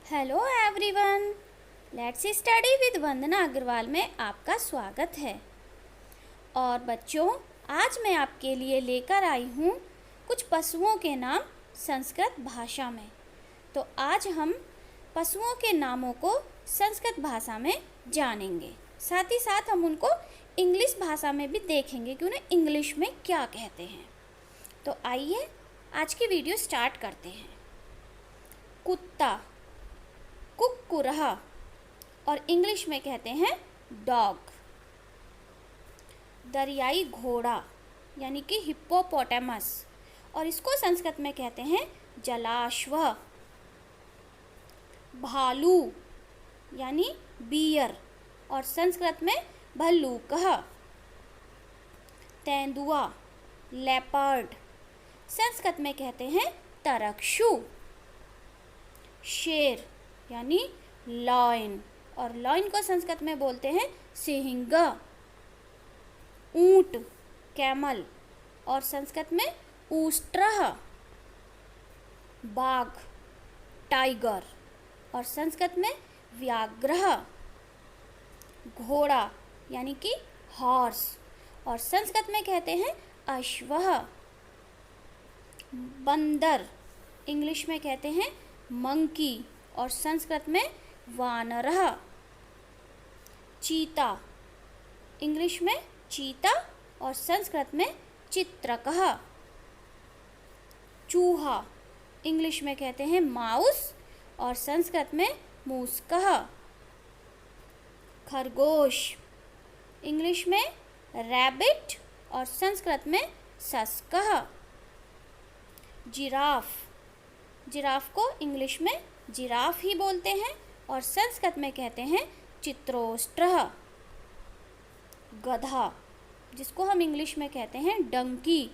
Hello everyone, let's study with Vandana Agarwal में आपका स्वागत है। और बच्चों, आज मैं आपके लिए लेकर आई हूँ कुछ पशुओं के नाम संस्कृत भाषा में। तो आज हम पशुओं के नामों को संस्कृत भाषा में जानेंगे, साथ ही साथ हम उनको इंग्लिश भाषा में भी देखेंगे कि उन्हें इंग्लिश में क्या कहते हैं। तो आइए आज की वीडियो स्टार्ट करते हैं। कुत्ता, कुक्कुरहा और इंग्लिश में कहते हैं डॉग। दरियाई घोड़ा यानी कि हिप्पोपोटामस और इसको संस्कृत में कहते हैं जलाश्व। भालू यानी बियर और संस्कृत में भल्लूकः। तेंदुआ लेपर्ड, संस्कृत में कहते हैं तरक्षु। शेर यानी लॉयन और लॉयन को संस्कृत में बोलते हैं सिंह। ऊंट कैमल और संस्कृत में ऊष्ट्रः। बाघ टाइगर और संस्कृत में व्याघ्रः। घोड़ा यानी कि हॉर्स और संस्कृत में कहते हैं अश्वः। बंदर इंग्लिश में कहते हैं मंकी और संस्कृत में वानरः। चीता इंग्लिश में चीता और संस्कृत में चित्रकः। चूहा इंग्लिश में कहते हैं माउस और संस्कृत में मूषकः। खरगोश इंग्लिश में रैबिट और संस्कृत में सस्कः। जिराफ को इंग्लिश में जिराफ ही बोलते हैं और संस्कृत में कहते हैं चित्रोष्ट्रः। गधा जिसको हम इंग्लिश में कहते हैं डंकी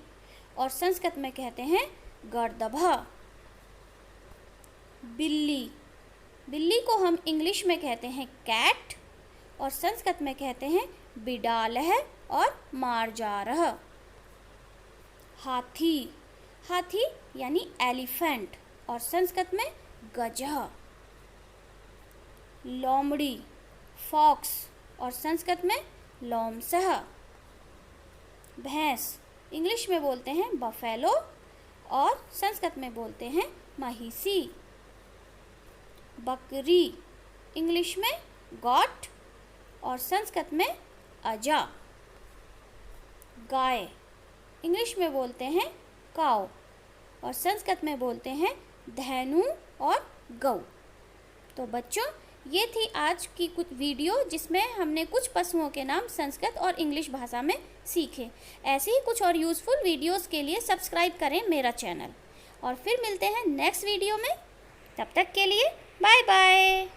और संस्कृत में कहते हैं गर्दभः। बिल्ली को हम इंग्लिश में कहते हैं कैट और संस्कृत में कहते हैं बिडालः और मार्जारः। हाथी यानी एलिफेंट और संस्कृत में गजः। लोमड़ी फॉक्स और संस्कृत में लोमसः। भैंस इंग्लिश में बोलते हैं बफेलो और संस्कृत में बोलते हैं महिषी। बकरी इंग्लिश में गॉट और संस्कृत में अजा। गाय इंग्लिश में बोलते हैं काउ और संस्कृत में बोलते हैं धेनु और गौ। तो बच्चों, ये थी आज की कुछ वीडियो जिसमें हमने कुछ पशुओं के नाम संस्कृत और इंग्लिश भाषा में सीखे। ऐसे ही कुछ और यूज़फुल वीडियोस के लिए सब्सक्राइब करें मेरा चैनल और फिर मिलते हैं नेक्स्ट वीडियो में। तब तक के लिए बाय बाय।